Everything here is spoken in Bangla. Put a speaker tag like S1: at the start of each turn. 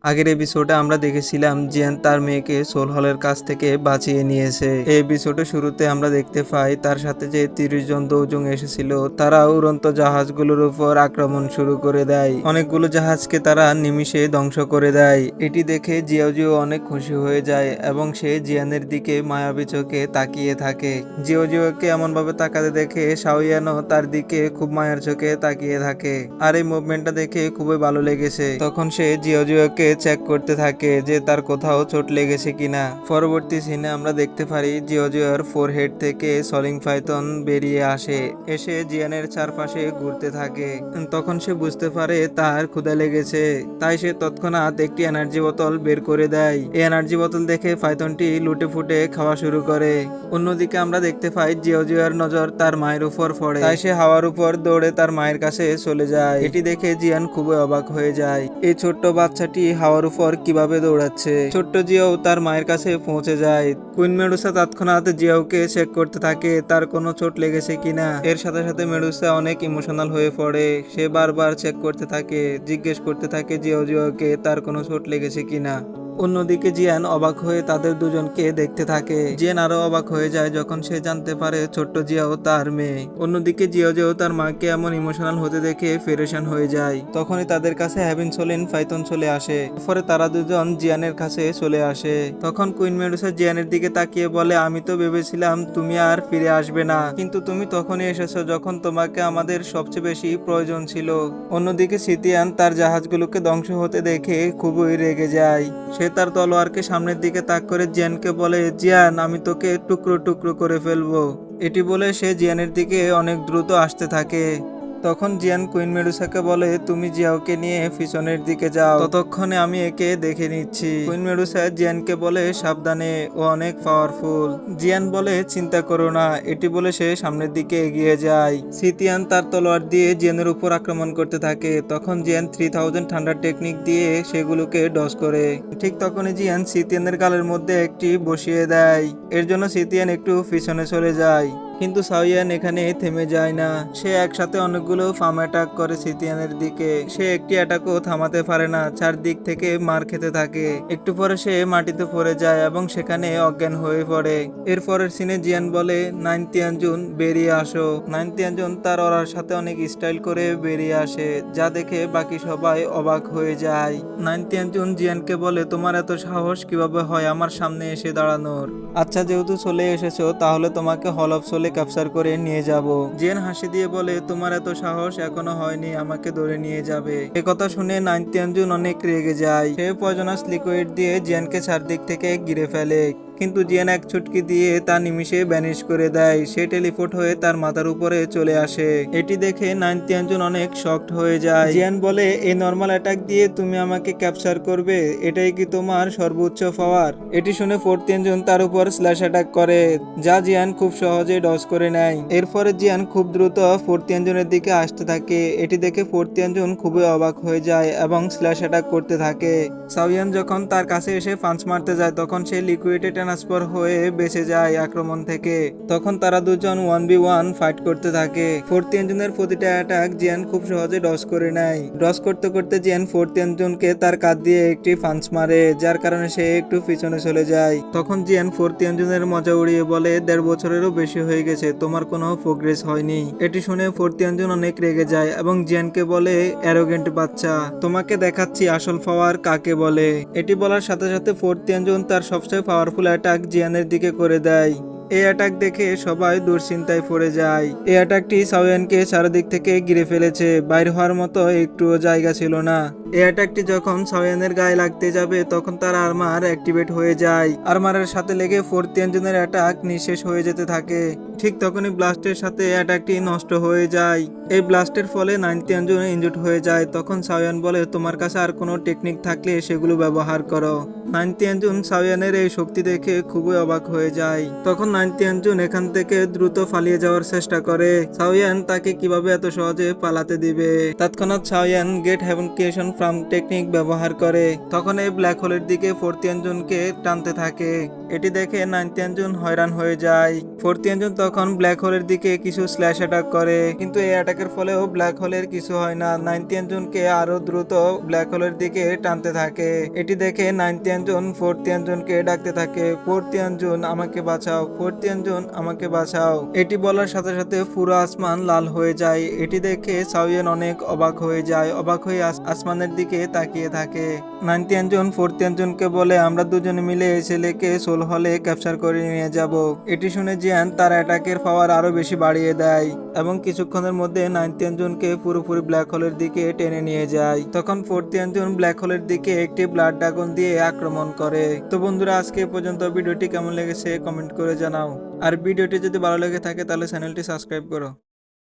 S1: আগের এপিসোডে আমরা দেখেছিলাম জিয়ান তার মেয়েকে সোল হলের কাছ থেকে বাঁচিয়ে নিয়েছে। এই এপিসোডে শুরুতে আমরা দেখতে পাই তার সাথে যে 30 জন দৌজং এসেছিল তারা উড়ন্ত জাহাজগুলোর উপর আক্রমণ শুরু করে দেয়। অনেকগুলো জাহাজকে তারা নিমিষে ধ্বংস করে দেয়। এটি দেখে জিয়াও জিও অনেক খুশি হয়ে যায় এবং সে জিয়ানের দিকে মায়াবী চোখে তাকিয়ে থাকে। জিও জিওকে এমন ভাবে তাকাতে দেখে শাওয়ানও তার দিকে খুব মায়ার চোখে তাকিয়ে থাকে। আর এই মুভমেন্টটা দেখে খুবই ভালো লেগেছে। তখন সে জিও জিওকে চেক করতে থাকে যে তার কোথাও চোট লেগেছে কিনা। পরবর্তী সিনে আমরা দেখতে পারি জিও জিওর ফোরহেড থেকে সলিং পাইথন বেরিয়ে আসে, এসে জিয়ানের চারপাশে ঘুরতে থাকে। তখন সে বুঝতে পারে তার ক্ষুধা লেগেছে, তাই সে তৎক্ষণাৎ একটি এনার্জি বোতল বের করে দেয়। এই এনার্জি বোতল দেখে পাইথনটি লুটে ফুটে খাওয়া শুরু করে। অন্যদিকে আমরা দেখতে পাই জিও জিওর নজর তার মায়ের উপর পড়ে, তাই সে হাওয়ার উপর দৌড়ে তার মায়ের কাছে চলে যায়। এটি দেখে জিয়ান খুবই অবাক হয়ে যায়, এই ছোট্ট বাচ্চাটি হাওয়ার উপর কিভাবে দৌড়াচ্ছে। ছোট্ট জিয়াও তার মায়ের কাছে পৌঁছে যায়। কুইন মেডুসা তৎক্ষণাৎ জিয়াওকে চেক করতে থাকে তার কোনো চোট লেগেছে কিনা। এর সাথে সাথে মেডুসা অনেক ইমোশনাল হয়ে পড়ে, সে বারবার চেক করতে থাকে, জিজ্ঞেস করতে থাকে জিও জিওকে তার কোনো চোট লেগেছে কিনা। অন্যদিকে জিয়ান অবাক হয়ে তাদের দুজনকে দেখতে থাকে। জিয়ান আরো অবাক হয়ে যায় যখন সে জানতে পারে ছোট্ট জিয়াও তার মেয়ে। অন্যদিকে জিও জিও তার মাকে এমন ইমোশনাল হতে দেখে পেরেশান হয়ে যায়। তখনই তাদের কাছে হ্যাভিন সোলিন পাইথন চলে আসে। পরে তারা দুজন জিয়ানের কাছে চলে আসে। তখন কুইন মেডুসা জিয়ানের দিকে তাকিয়ে বলে, আমি তো ভেবেছিলাম তুমি আর ফিরে আসবে না, কিন্তু তুমি তখনই এসেছো যখন তোমাকে আমাদের সবচেয়ে বেশি প্রয়োজন ছিল। অন্যদিকে সিতিয়ান তার জাহাজগুলোকে ধ্বংস হতে দেখে খুবই রেগে যায়। সে তার তলোয়ারকে সামনের দিকে তাক করে জিয়ানকে বলে, জিয়ান আমি তোকে টুকরো টুকরো করে ফেলবো। এটি বলে সে জিয়ানের দিকে অনেক দ্রুত আসতে থাকে। তখন জিয়ান কুইন মেডুসাকে বলে, তুমি জিয়াওকে নিয়ে পিছনের দিকে যাও, ততক্ষণে আমি একে দেখে নিচ্ছি। কুইন মেডুসা জিয়ানকে বলে, সাবধানে, ও অনেক পাওয়ারফুল। জিয়ান বলে, চিন্তা করো না। এটি বলে সে সামনের দিকে এগিয়ে যায়। সিতিয়ান তার তলোয়ার দিয়ে জিয়ানের উপর আক্রমণ করতে থাকে। তখন জিয়ান 3000 ঠান্ডা টেকনিক দিয়ে সেগুলোকে ডস করে। ঠিক তখনই জিয়ান সিতিয়ানের গালের মধ্যে একটি বসিয়ে দেয়। এর জন্য সিতিয়ান একটু পিছনে চলে যায়, কিন্তু শাওয়ান এখানে থেমে যায় না। সে একসাথে অনেকগুলো ফার্ম অ্যাটাক করে সিতিয়ানের দিকে। সে একটি অ্যাটাকও থামাতে পারে না, চারদিক থেকে মার খেতে থাকে। একটু পরে সে মাটিতে পড়ে যায় এবং সেখানে অজ্ঞান হয়ে পড়ে। এরপরের সিনে জিয়ান বলে, নাইন তিয়ানজুন বেরিয়ে আসো। নাইন তিয়ানজুন তার ওরার সাথে অনেক স্টাইল করে বেরিয়ে আসে, যা দেখে বাকি সবাই অবাক হয়ে যায়। নাইন তিয়ানজুন জিয়ানকে বলে, তোমার এত সাহস কিভাবে হয় আমার সামনে এসে দাঁড়ানোর? আচ্ছা যেহেতু চলে এসেছো তাহলে তোমাকে হল অফ সোলে ক্যাপচার করে নিয়ে যাব। জিয়ান হাসি দিয়ে বলে, তোমার এত সাহস এখনো হয়নি আমাকে ধরে নিয়ে যাবে। কথা শুনে নাইন তিয়ানজুন অনেক রেগে যায়। সে পয়জনাস লিকুইড দিয়ে জিয়ানকে চারদিক থেকে ঘিরে ফেলে, কিন্তু জিয়ান এক ছুটকি দিয়ে তা নিমিষে ব্যানিশ করে দেয়। সে টেলিপোর্ট হয়ে তার মাথার উপরে চলে আসে। এটি দেখে নাইন তিয়ানজুন অনেক শকড হয়ে যায়। জিয়ান বলে, এই নর্মাল অ্যাটাক দিয়ে তুমি আমাকে ক্যাপচার করবে? এটাই কি তোমার সর্বোচ্চ পাওয়ার? এটি শুনে ফোর্থ তিয়ানজুন তার উপর স্ল্যাশ অ্যাটাক করে, যা জিয়ান খুব সহজে ডজ করে নেয়। এরপরে জিয়ান খুব দ্রুত ফোর্থ তিয়ানজুনের দিকে আসতে থাকে। এটি দেখে ফোর্থ তিয়ানজুন খুবই অবাক হয়ে যায় এবং স্ল্যাশ অ্যাটাক করতে থাকে। শাওয়ান যখন তার কাছে এসে পাঞ্চ মারতে যায় তখন সে লিকুইডে ট্রান্সফার হয়ে বেঁচে যায় আক্রমণ থেকে। তখন তারা দুজন 1v1 ফাইট করতে থাকে। ফোর্থ তিয়ানজুনের প্রতিটা অ্যাটাক জিয়ান খুব সহজে ডজ করে নেয়। ডজ করতে করতে জিয়ান ফোর্থ তিয়ানজুনকে তার কাঁধ দিয়ে একটি পাঞ্চ মারে, যার কারণে সে একটু পিছনে চলে যায়। তখন জিয়ান ফোর্থ তিয়ানজুনের মজা উড়িয়ে বলে, 1.5 বছরেরও বেশি হয়ে গেছে, তোমার কোনো প্রোগ্রেস হয়নি। এটি শুনে ফোর্থ তিয়ানজুন অনেক রেগে যায় এবং জিয়ানকে বলে, অ্যারোগেন্ট বাচ্চা, তোমাকে দেখাচ্ছি আসল পাওয়ার কাকে বলে। এটি বলার সাথে সাথে ফোর্থ তিয়ানজুন তার সবচেয়ে পাওয়ারফুল অ্যাটাক জিয়ানের দিকে করে দেয়। এই অ্যাটাক দেখে সবাই দুশ্চিন্তায় পড়ে যায়। এই অ্যাটাকটি শাওয়ানকে চারিদিক থেকে ঘিরে ফেলেছে, বাইর হওয়ার মতো একটুও জায়গা ছিল না। এই অ্যাটাকটি যখন শাওয়ানের গায়ে লাগতে যাবে তখন তার আর্মার অ্যাক্টিভেট হয়ে যায়। আর্মারের সাথে লেগে ফোর্থ তিয়ানজুনের অ্যাটাক নিঃশেষ হয়ে যেতে থাকে। ঠিক তখনই ব্লাস্টের সাথে অ্যাটাকটি নষ্ট হয়ে যায়। এই ব্লাস্টের ফলে নাইন তিয়ানজুন ইনজুর্ড হয়ে যায়। তখন শাওয়ান বলে, তোমার কাছে আর কোনো টেকনিক থাকলে সেগুলো ব্যবহার করো। নাইন তিয়ানজুন শাওয়ানের এই শক্তি দেখে খুবই অবাক হয়ে যায়। তখন নাইন তিয়ানজুন এখান থেকে দ্রুত পালিয়ে যাওয়ার চেষ্টা করে। শাওয়ান তাকে কিভাবে এত সহজে পালাতে দিবে? তৎক্ষণাৎ শাওয়ান get heaven creation from technique ব্যবহার করে। তখন এই ব্ল্যাক হোলের দিকে ফোর্থ তিয়ানজুনকে টানতে থাকে। এটি দেখে নাইনথ ইয়ানজুন হয়রান হয়ে যায়। ফোর্থ ইয়ানজুন তখন ব্ল্যাক হোলের দিকে কিছু স্ল্যাশ অ্যাটাক করে, কিন্তু এই অ্যাটাকের ফলেও ব্ল্যাক হোলের কিছু হয় না। নাইনথ ইয়ানজুনকে আরো দ্রুত ব্ল্যাক হোলের দিকে টানতে থাকে। এটি দেখে নাইনথ ইয়ানজুন ফোর্থ ইয়ানজুনকে ডাকতে থাকে, ফোর্থ ইয়ানজুন আমাকে বাঁচাও, ফোর্থ ইয়ানজুন আমাকে বাঁচাও। এটি বলার সাথে সাথে পুরো আসমান লাল হয়ে যায়। এটি দেখে সাওয়ান অনেক অবাক হয়ে যায়, অবাক হয়ে আসমানের দিকে তাকিয়ে থাকে। নাইনথ ইয়ানজুন ফোর্থ ইয়ানজুনকে বলে আমরা দুজনে মিলে এই ছেলেকে সোল হলে ক্যাপচার করে নিয়ে যাব। এটি শুনে জিয়ান তার অ্যাটাকের পাওয়ার আরো বেশি বাড়িয়ে দেয় এবং কিছুক্ষণের মধ্যে নাইনথ ইয়ানজুনকে পুরোপুরি ব্ল্যাক হোলের দিকে টেনে নিয়ে যায়। তখন ফোর্থ ইয়ানজুন ব্ল্যাক হোলের দিকে একটি ব্লাড ড্রাগন দিয়ে আক্রমণ করে। তো বন্ধুরা, আজকে এ পর্যন্ত। ভিডিওটি কেমন লেগেছে কমেন্ট করে জানাও, আর ভিডিওটি যদি ভালো লেগে থাকে তাহলে চ্যানেলটি সাবস্ক্রাইব করো।